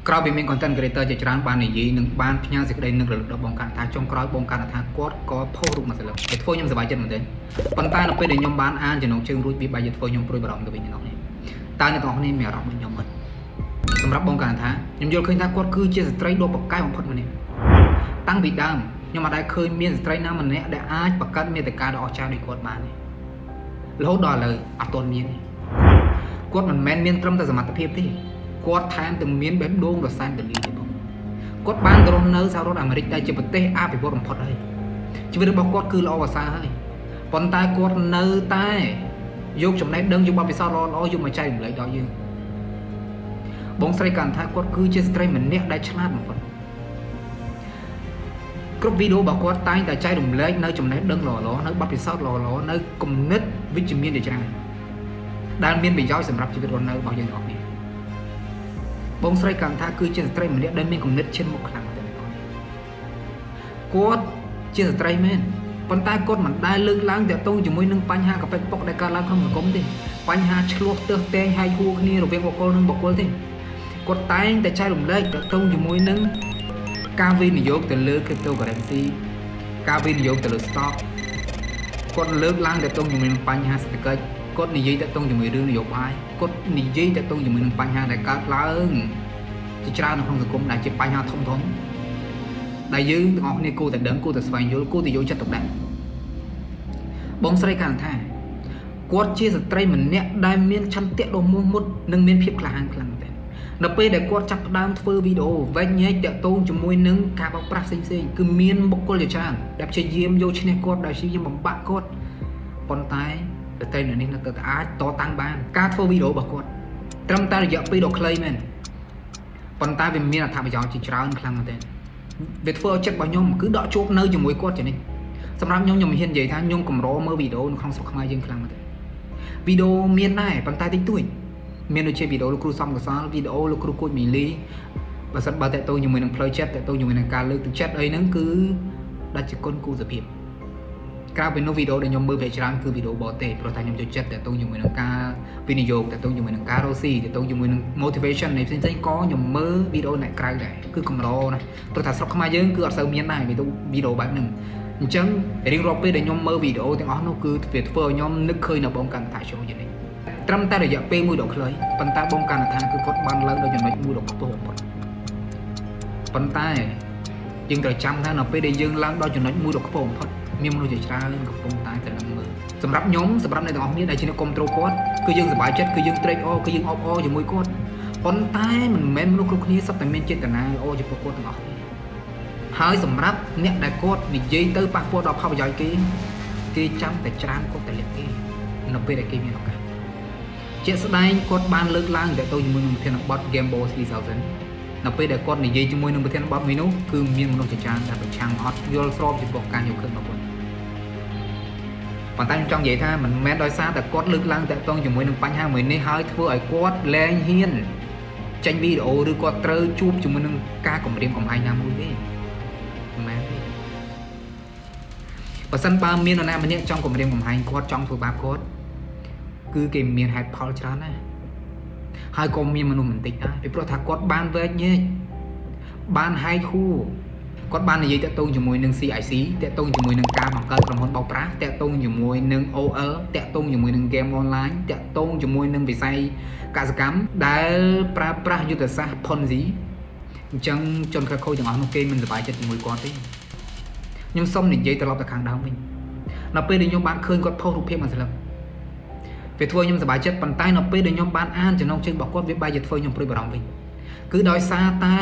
ក្រោយពីមាន content creator ជាច្រើនបាននិយាយនឹងបានផ្ញើសេចក្តីនឹករលឹកដល់បងកាន់ថាចុងក្រោយបងកាន់ថាគាត់ក៏ផុសរូបមួយសន្លឹកវាធ្វើខ្ញុំសប្បាយចិត្តមែនទេប៉ុន្តែនៅពេលដែលខ្ញុំបានអានចំណងជើងរួចវាបែរជាធ្វើខ្ញុំព្រួយបារម្ភទៅវិញអ្នកនេះតើអ្នកទាំងអស់គ្នាមានអារម្មណ៍ដូចខ្ញុំអត់សម្រាប់បងកាន់ថាខ្ញុំយល់ឃើញថាគាត់គឺជាស្ត្រីដ៏ប្រកែកបំផុតម្នាក់តាំងពីដើមខ្ញុំអត់ដែលឃើញមានស្ត្រីណាម្នាក់ដែលអាចបង្កើតមាតិកាដ៏អស្ចារ្យដូចគាត់បានទេរហូតដល់ឥឡូវអត់ទាន់មានទេគាត់មិនមែនមានត្រឹមតែសមត្ថភាពទេគាត់ថែមទាំងមានបេះដូងដ៏សែនទលាទៀតផងគាត់បានទៅរស់នៅសហរដ្ឋអាមេរិកដែលជាប្រទេសអភិវឌ្ឍបំផុតហើយជីវិតរបស់គាត់គឺល្អប្រសើរហើយប៉ុន្តែគាត់នៅតែយកចំណេះដឹងយកបទពិសោធន៍ល្អៗយកមកចែករំលែកដល់យើងបងស្រីកាន់ថាគាត់គឺជាស្ត្រីម្នាក់ដែលឆ្លាតបំផុតគ្រប់វីដេអូរបស់គាត់តែងតែចែករំលែកនៅចំណេះដឹងល្អៗនៅបទពិសោធន៍ល្អៗនៅគំនិតវិជ្ជមានជាច្រើនដែលមានប្រយោជន៍សម្រាប់ជីវិតរស់នៅរបស់យើងទាំងអស់គ្នាបងស្រីកាន់ថាគឺជាស្ត្រីម្នាក់ដែលមានគំនិតឈានមុខខ្លាំងតែម្ដងគាត់ជាស្ត្រីមែនប៉ុន្តែគាត់មិនដែលលើកឡើងទាក់ទងជាមួយនឹងបញ្ហាកប៉ិកប៉ុកដែលកើតឡើងក្នុងសង្គមទេបញ្ហាឆ្លោះទើសតែងហែកហួរគ្នារវាងបុគ្គលនិងបុគ្គលទេគាត់តែងតែចែករំលែកទាក់ទងជាមួយនឹងការវិនិយោគទៅលើ cryptocurrency ការវិនិយោគទៅលើ stock គាត់លើកឡើងទាក់ទងជាមួយនឹងបញ្ហាសេដ្ឋកិច្ចគាត់និយាយតាក់ទងជាមួយរឿងនយោបាយគាត់និយាយតាក់ទងជាមួយនឹងបញ្ហាដែលកើតឡើងជាច្រើននៅក្នុងសង្គមដែលជាបញ្ហាធំៗដែលយើងទាំងអស់គ្នាគួរតែដឹងគួរតែស្វែងយល់គួរតែយកចិត្តទុកដាក់បងស្រីកាន់ថាគាត់ជាស្ត្រីម្នាក់ដែលមានឆន្ទៈដ៏មោះមុតនិងមានភាពក្លាហានខ្លាំងមែននៅពេលដែលគាត់ចាប់ផ្ដើមធ្វើវីដេអូវែងញែកតាក់ទងជាមួយនឹងការបោកប្រាស់ផ្សេងៗគឺមានបុគ្គលជាច្រើនដែលព្យាយាមយកឈ្នះគាត់ដែលព្យាយាមបំបាក់គាត់ប៉ុន្តែតែតែនេះនៅតែអាចតតាំងបានការធ្វើវីដេអូរបស់គាត់ត្រឹមតែរយៈពេលដ៏ខ្លីមែនប៉ុន្តែវាមានអត្ថប្រយោជន៍ជាច្រើនខ្លាំងមែនទេវាធ្វើឲ្យចិត្តរបស់ខ្ញុំគឺដកជួបនៅជាមួយគាត់ជានិច្ចសម្រាប់ខ្ញុំហ៊ាននិយាយថាខ្ញុំកម្រមើលវីដេអូនៅក្នុងស្រុកខ្មែរយើងខ្លាំងមែនទេវីដេអូមានដែរប៉ុន្តែតិចតួចមានដូចជាវីដេអូលោកគ្រូសំកសលវីដេអូលោកគ្រូគួចមីលីបើសិនបើតេតូជាមួយនឹងផ្លូវចិត្តតេតូជាមួយនឹងការលើកទឹកចិត្តអីហ្នឹងគឺដាច់ជាគុណគូសភាពក្រៅពីនោះវីដេអូដែលខ្ញុំមើលភាគច្រើនគឺវីដេអូបរទេសព្រោះតែខ្ញុំចូលចិត្តតេតូជាមួយនឹងការវិនិយោគតេតូជាមួយនឹងការរស់ស៊ីតេតូជាមួយនឹង motivation នៃផ្សេងៗក៏ខ្ញុំមើលវីដេអូអ្នកក្រៅដែរគឺកម្រណាព្រោះថាស្រុកខ្មែរយើងគឺអត់សូវមានដែរវីដេអូបែបហ្នឹងអញ្ចឹងរៀងរាល់ពេលដែលខ្ញុំមើលវីដេអូទាំងអស់នោះគឺវាធ្វើឲ្យខ្ញុំនឹកឃើញនៅបងកាន់ថាចូលយ៉ាងនេះត្រឹមតែរយៈពេលមួយដ៏ខ្លីប៉ុន្តែបងកាន់ថាគឺគាត់បានឡើងដល់ចំណុចមួយដ៏ខ្ពស់បំផុតប៉ុន្តែយើងត្រូវចាំថានៅពេលដែលយើងឡើងដល់ចំណុចមួយដ៏ខ្ពស់បំផុតមានមនុស្សជាច្រើនកំពុងតែទៅនឹងមើលសម្រាប់ខ្ញុំសម្រាប់អ្នកទាំងអស់គ្នាដែលជាអ្នកគ្រប់គ្រងគាត់គឺយើងសប្បាយចិត្តគឺយើងត្រេកអរគឺយើងអបអរជាមួយគាត់ប៉ុន្តែមិនមែនមនុស្សគ្រប់គ្នាសុទ្ធតែមានចេតនាល្អចំពោះគាត់ទាំងអស់គ្នាហើយសម្រាប់អ្នកដែលគាត់និយាយទៅប៉ះពាល់ដល់ផលប្រយោជន៍គេចាំតែច្រើនគាត់តែលាក់គេនៅពេលដែលគេមានឱកាសជាក់ស្ដែងគាត់បានលើកឡើងទៅជាមួយនឹងប្រធានបទ Game Boy 3000នៅពេលដែលគាត់និយាយជាមួយនឹងប្រធានបទមួយនោះគឺមានមនុស្សជាច្រើនដែលប្រឆាំងអត់យល់ស្របចំពោះការយកឃើញរបស់គាត់ប៉ុន្តែខ្ញុំចង់និយាយថាមិនមែនដោយសារតែគាត់លើកឡើងតាក់ទងជាមួយនឹងបញ្ហាមួយនេះហើយធ្វើឲ្យគាត់លែងហ៊ានចេញវីដេអូឬគាត់ត្រូវជួបជាមួយនឹងការគំរាមកំហែងណាមួយទេមិនមែនទេបើសិនបើមាននរណាម្នាក់ចង់គំរាមកំហែងគាត់ចង់ធ្វើបាបគាត់គឺគេមានហេតុផលច្រើនណាស់ហើយក៏មានមនុស្សមិនតិចដែរពីព្រោះថាគាត់បានវែកញែកបានហែកហួរគាត់បាននិយាយតាក់ទងជាមួយនឹង CIC តាក់ទងជាមួយនឹងការបង្កើតក្រុមហ៊ុនបោកប្រាស់តាក់ទងជាមួយនឹង OL តាក់ទងជាមួយនឹង game online តាក់ទងជាមួយនឹងវិស័យកសិកម្មដែលប្រើប្រាស់យុទ្ធសាស្ត្រ Ponzi អញ្ចឹងជនខិលខូចទាំងអស់នោះគេមិនសប្បាយចិត្តជាមួយគាត់ទេខ្ញុំសូមនិយាយត្រឡប់ទៅខាងដើមវិញនៅពេលដែលខ្ញុំបានឃើញគាត់ផុសរូបភាពមួយស្លឹកវាធ្វើខ្ញុំសប្បាយចិត្តប៉ុន្តែនៅពេលដែលខ្ញុំបានអានចំណងជើងរបស់គាត់វាបែរជាធ្វើខ្ញុំព្រួយបារម្ភវិញគឺដោយសារតែ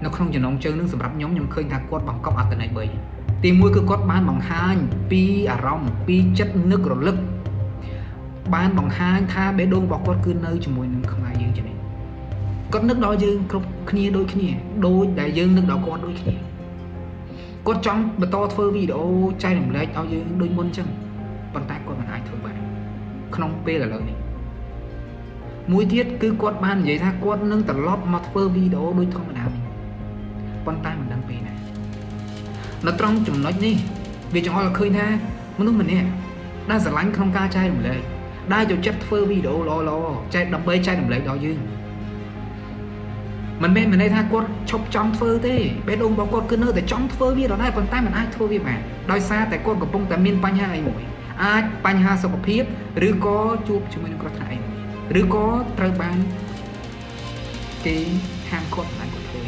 នៅក្នុងចំណងជើងនឹងសម្រាប់ខ្ញុំឃើញថាគាត់បង្កប់អត្ថន័យ3ទី1គឺគាត់បានបង្ហាញពីអារម្មណ៍ពីចិត្តនឹករលឹកបានបង្ហាញថាបេះដូងរបស់គាត់គឺនៅជាមួយនឹងខ្មែរយើងជានិច្ចគាត់នឹកដល់យើងគ្រប់គ្នាដូចគ្នាដូចដែលយើងនឹកដល់គាត់ដូចគ្នាគាត់ចង់បន្តធ្វើវីដេអូចែករំលែកឲ្យយើងដូចមុនអញ្ចឹងប៉ុន្តែគាត់មិនអាចធ្វើបានក្នុងពេលឥឡូវនេះមួយទៀតគឺគាត់បាននិយាយថាគាត់នឹងត្រឡប់មកធ្វើវីដេអូដូចធម្មតាវិញប៉ុន្តែមិនដឹងពេលណានៅត្រង់ចំណុចនេះវាចង់ឲ្យឃើញថាមនុស្សម្នាក់ដែលស្រឡាញ់ក្នុងការចែករំលែកដែលចូលចិត្តធ្វើវីដេអូល្អៗដើម្បីចែករំលែកដល់យើង mình bên mình đây tha quật chụp trong phơi thế bên ông bảo quật cứ nơi tại trong phơi vi đó đây còn tay mình ai thua vi mà đôi xa tại quật của bông tại miền Panh Hà mũi ai Panh Hà sọc phiếp rứa có chuột cho mình có thể rứa có trời ban cái hàng quật này của thôi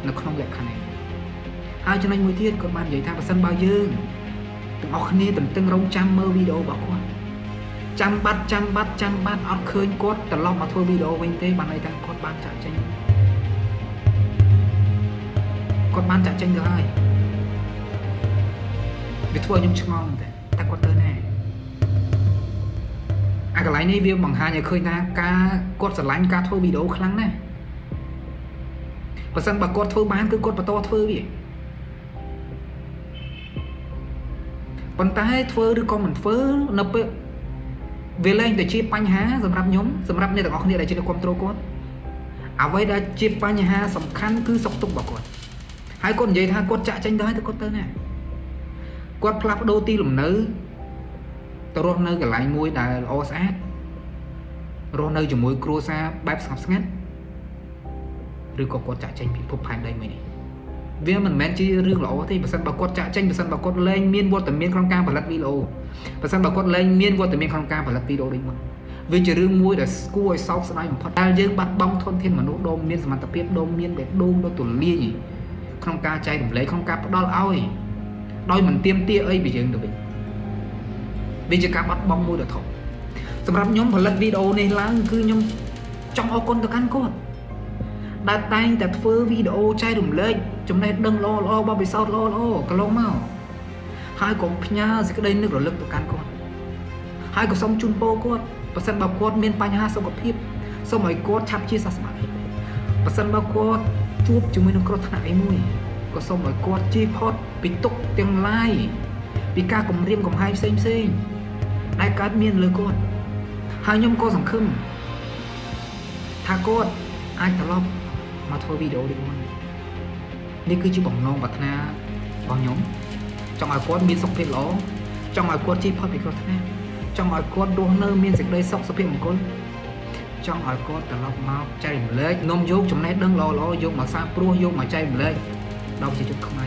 nó không đẹp khả này hai cho nên mùi tiết còn bạn vậy tha và sân bao dương từng ọc ni từng rong trăm mơ video bảo quật chăm bắt ọt khơi cốt tờ lọc mà thôi video bên thế bạn này đang cốt ban trả tranh cốt ban trả tranh được ai vì thua nhưng ngon thế ta có tới này à cái lái này việc bằng hai nhà khơi ta ca cốt sẽ lánh ca thôi video khăn này và sân bà cốt thôi bán cứ cốt bà to thôi vậy còn ta hay thôi đứa con mình phớ nập về lên để chia bánh há sầm rập này là có để chia được control code à vậy đã chia bánh há sầm khăn cứ sọc tung vào code hai con vậy tha code chạy tranh đó thì code tới này code plug đô ti lùm nữ tao rốt nơi cái lại môi đã o sát rốt nơi chừng môi cua xa bắp sập ngắt rồi có code chạy tranh bị phục hành đây mình vì mình men chi riêng lỗ thì sân bảo code chạy tranh sân bảo code lên miên vô tầm miên không cam và lật video và sân bảo code lên miên vô tầm miên không cam và lật video đấy mà vì chỉ riêng môi để cua sau sẽ nói một phát ta dương bắt bong thôn thiên mà nó đôm miên mà tập biết đôm miên để đôm nó tụi lia gì không ca chạy đừng lấy không ca đó là oi đôi mình tiêm tia ấy bị dừng được vì chỉ cả bắt bong môi được thôi sầm rập nhóm và lật video này là cứ nhóm trong ô con được ăn cốt đã tay đặt phơ video chạy đùm lên trong này đừng lo bao bị sao lo cả lâu mau hai con nha sẽ cái đây nước rồi lực tụi can con hai con sông chun po con và sân bao con miền Panh Hà sông có phép sông mấy con chắp chia sẻ và sân bao con chuột chúng mình có thằng ấy mui có sông mấy con chi pot bị tục tiếng lai bị ca cùng riêng cùng hai xem đại cá miền lừa con hai nhóm con sòng khâm tha con ai tao lo mà thôi video đi conนี่คือชื่อของน้องปัฒนาบางยมจังหวะกวดมีสกเพลล้อจังหวะกวดจีพอดไปกวดแท้จังหวะกวดดวงเนื้อมีสิ่งใดสกสเปียมคนจังหวะกวดแต่เรามาใจมันเล็กนมโยกจำแนกดังรอโยกมาซาปลัวโยกมาใจมันเล็กเราจะจุดเข้ามา